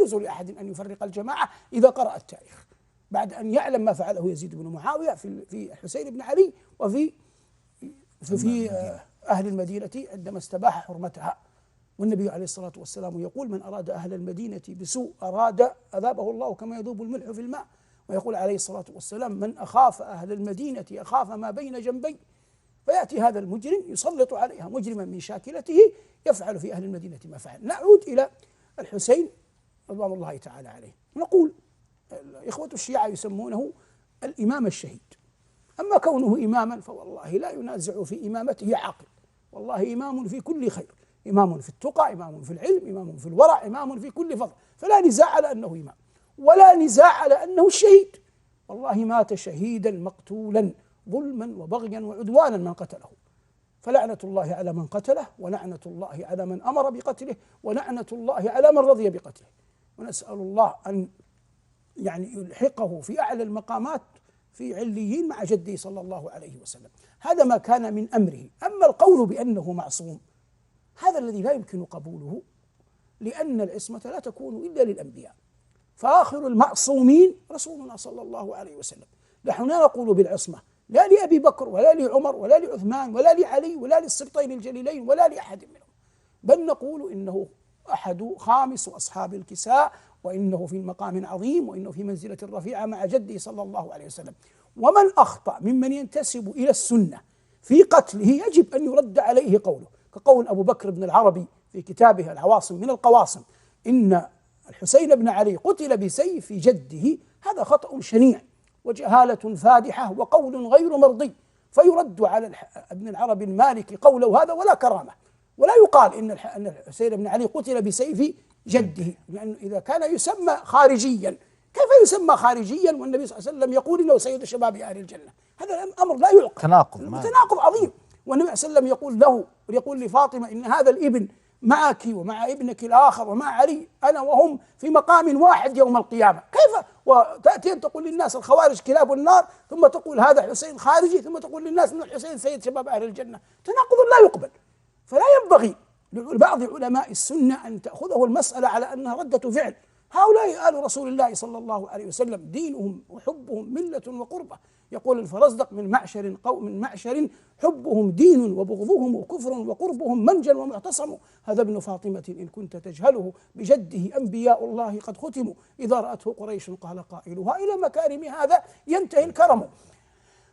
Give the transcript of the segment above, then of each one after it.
يجوز لأحد أن يفرق الجماعة إذا قرأ التاريخ بعد أن يعلم ما فعله يزيد بن معاوية في الحسين بن علي وفي في أهل المدينة عندما استباح حرمتها. والنبي عليه الصلاة والسلام يقول: من أراد أهل المدينة بسوء أذابه الله كما يذوب الملح في الماء. ويقول عليه الصلاة والسلام: من أخاف أهل المدينة أخاف ما بين جنبي. فيأتي هذا المجرم يسلط عليها مجرما من شاكلته يفعل في أهل المدينة ما فعل. نعود إلى الحسين رضوان الله تعالى عليه. نقول إخوة الشيعة يسمونه الإمام الشهيد. أما كونه إماما فوالله لا ينازع في إمامته عاقل، والله إمام في كل خير، إمام في التقى، إمام في العلم، إمام في الورع، إمام في كل فضل، فلا نزاع على أنه إمام ولا نزاع على أنه الشهيد. والله مات شهيدا مقتولا ظلما وبغيا وعدوانا من قتله، فلعنة الله على من قتله، ولعنة الله على من أمر بقتله، ولعنة الله على من رضي بقتله. ونسأل الله أن يلحقه في أعلى المقامات في عليين مع جده صلى الله عليه وسلم. هذا ما كان من أمره. أما القول بأنه معصوم هذا الذي لا يمكن قبوله، لأن العصمة لا تكون إلا للأنبياء، فآخر المعصومين رسولنا صلى الله عليه وسلم. نحن لا نقول بالعصمة لا لأبي بكر ولا لعمر ولا لعثمان ولا لعلي ولا للسبطين الجليلين ولا لأحد منهم، بل نقول إنه أحد خامس أصحاب الكساء، وإنه في مقام عظيم، وإنه في منزلة رفيعة مع جده صلى الله عليه وسلم. ومن أخطأ ممن ينتسب إلى السنة في قتله يجب أن يرد عليه قوله، كقول أبو بكر بن العربي في كتابه العواصم من القواصم: إن الحسين بن علي قتل بسيف جده. هذا خطأ شنيع وجهالة فادحة وقول غير مرضي، فيرد على ابن العربي المالكي قوله هذا ولا كرامة، ولا يقال إن الحسين بن علي قتل بسيف جده، لأنه إذا كان يسمى خارجيا كيف يسمى خارجيا والنبي صلى الله عليه وسلم يقول إنه سيد شباب أهل الجنة؟ هذا أمر لا يعقل، تناقض عظيم. والنبي صلى الله عليه وسلم يقول لفاطمة: إن هذا الابن معك ومع ابنك الآخر ومع علي، أنا وهم في مقام واحد يوم القيامة. كيف وتأتي أن تقول للناس الخوارج كلاب النار، ثم تقول هذا حسين خارجي، ثم تقول للناس من الحسين سيد شباب أهل الجنة؟ تناقض لا يقبل. فلا ينبغي لبعض علماء السنة أن تأخذه المسألة على أنها ردة فعل. هؤلاء آل رسول الله صلى الله عليه وسلم دينهم وحبهم ملة وقربة. يقول الفرزدق: من معشر حبهم دين وبغضهم كفر وقربهم منجل ومعتصم. هذا ابن فاطمة إن كنت تجهله بجده أنبياء الله قد ختموا، إذا رأته قريش قال قائلها إلى مكارم هذا ينتهي الكرم.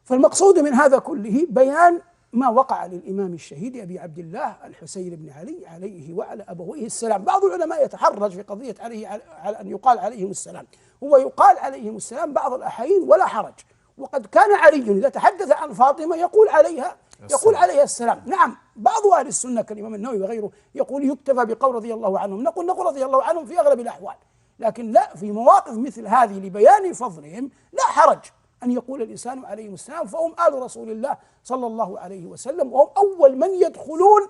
فالمقصود من هذا كله بيان ما وقع للإمام الشهيد أبي عبد الله الحسين بن علي عليه وعلى أبويه السلام. بعض العلماء يتحرج في قضية على أن يقال عليهم السلام. هو يقال عليهم السلام بعض الأحايين ولا حرج، وقد كان علي إذا تحدث عن فاطمة يقول عليها السلام. نعم، بعض أهل السنة كالإمام النووي وغيره يقول يكتفى بقول رضي الله عنهم، نقول رضي الله عنهم في أغلب الأحوال، لكن لا، في مواقف مثل هذه لبيان فضلهم لا حرج أن يقول الإنسان عليهم السلام، فهم آل رسول الله صلى الله عليه وسلم، وهم أول من يدخلون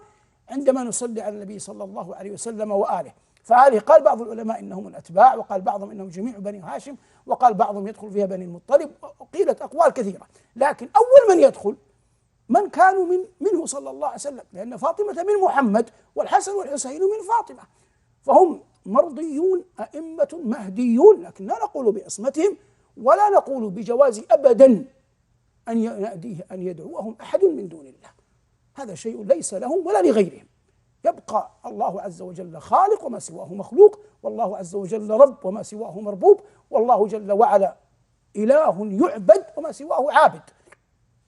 عندما نصلي على النبي صلى الله عليه وسلم وآله. فآله قال بعض العلماء إنهم الأتباع، وقال بعضهم إنهم جميع بني هاشم، وقال بعضهم يدخل فيها بني المطلب، وقيلت أقوال كثيرة، لكن أول من يدخل من كانوا منه صلى الله عليه وسلم، لأن فاطمة من محمد والحسن والحسين من فاطمة، فهم مرضيون أئمة مهديون، لكن لا نقول بعصمتهم ولا نقول بجواز أبدا أن يدعوهم أحد من دون الله. هذا شيء ليس لهم ولا لغيرهم. يبقى الله عز وجل خالق وما سواه مخلوق، والله عز وجل رب وما سواه مربوب، والله جل وعلا إله يعبد وما سواه عابد.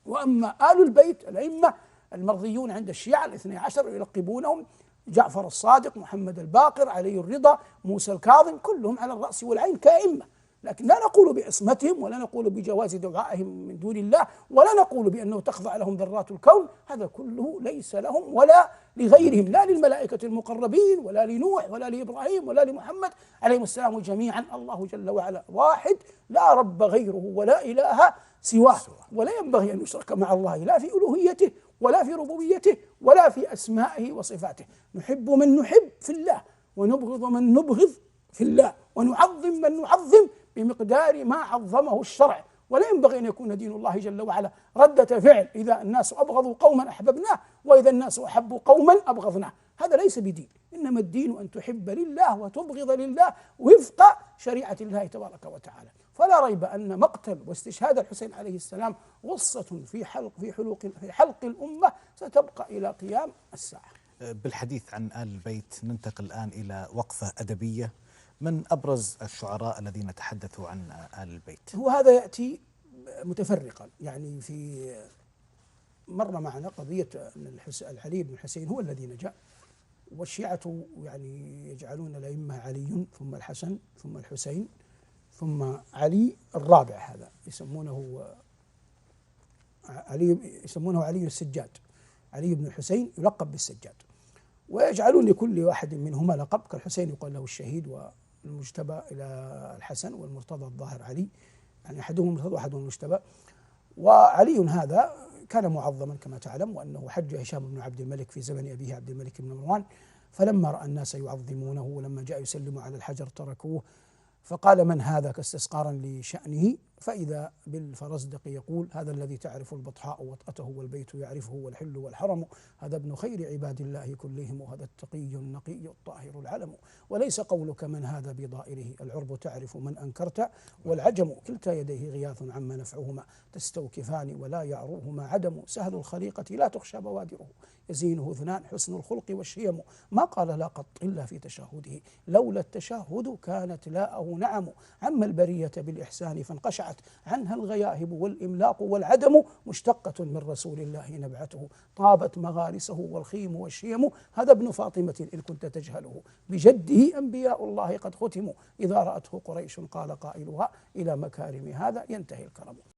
وأما آل البيت الأئمة المرضيون عند الشيعة الاثني عشر يلقبونهم جعفر الصادق، محمد الباقر، علي الرضا، موسى الكاظم، كلهم على الرأس والعين كأئمة، لكن لا نقول بعصمتهم ولا نقول بجواز دعائهم من دون الله ولا نقول بأنه تخضع لهم ذرات الكون. هذا كله ليس لهم ولا لغيرهم، لا للملائكة المقربين ولا لنوح ولا لإبراهيم ولا لمحمد عليهم السلام جميعا. الله جل وعلا واحد لا رب غيره ولا إله سواه، ولا ينبغي أن يشرك مع الله لا في ألوهيته ولا في ربوبيته ولا في أسمائه وصفاته. نحب من نحب في الله، ونبغض من نبغض في الله، ونعظم من نعظم بمقدار ما عظمه الشرع. ولا ينبغي أن يكون دين الله جل وعلا ردة فعل، إذا الناس أبغضوا قوما أحببناه، وإذا الناس أحبوا قوما أبغضناه. هذا ليس بدين، إنما الدين أن تحب لله وتبغض لله وفق شريعة الله تبارك وتعالى. فلا ريب أن مقتل واستشهاد الحسين عليه السلام غصة في حلق الأمة ستبقى إلى قيام الساعة. بالحديث عن آل البيت ننتقل الآن إلى وقفة أدبية. من أبرز الشعراء الذين تحدثوا عن آل البيت؟ هو هذا يأتي متفرقا، يعني في مر معنا قضية أن العلي بن الحسين هو الذي نجا، والشيعة يعني يجعلون الأئمة علي ثم الحسن ثم الحسين ثم علي الرابع، هذا يسمونه علي السجاد، علي بن الحسين يلقب بالسجاد، ويجعلون لكل واحد منهما لقب، كالحسين يقال له الشهيد والمجتبى إلى الحسن، والمرتضى الظاهر علي، يعني أحدهم المرتضى وأحدهم المجتبى. وعلي هذا كان معظما كما تعلم، وأنه حج هشام بن عبد الملك في زمن أبيه عبد الملك بن مروان، فلما رأى الناس يعظمونه ولما جاء يسلم على الحجر تركوه، فقال من هذا كاستسقارا لشأنه، فإذا بالفرزدق يقول هذا الذي تعرف البطحاء وطأته والبيت يعرفه والحل والحرم، هذا ابن خير عباد الله كلهم، وهذا التقي النقي الطاهر العلم، وليس قولك من هذا بضائره، العرب تعرف من أنكرت والعجم، كلتا يديه غياث عما نفعهما تستوكفان ولا يعروهما عدم، سهل الخليقة لا تخشى بوادره، يزينه اثنان حسن الخلق والشيم، ما قال لا قط إلا في تشهده، لولا التشهد كانت لاءه نعم، عم البرية بالإحسان فانقشعت عنها الغياهب والإملاق والعدم، مشتقة من رسول الله نبعته طابت مغارسه والخيم والشيم، هذا ابن فاطمة إن كنت تجهله، بجده أنبياء الله قد ختموا، إذا رأته قريش قال قائلها إلى مكارم هذا ينتهي الكرم.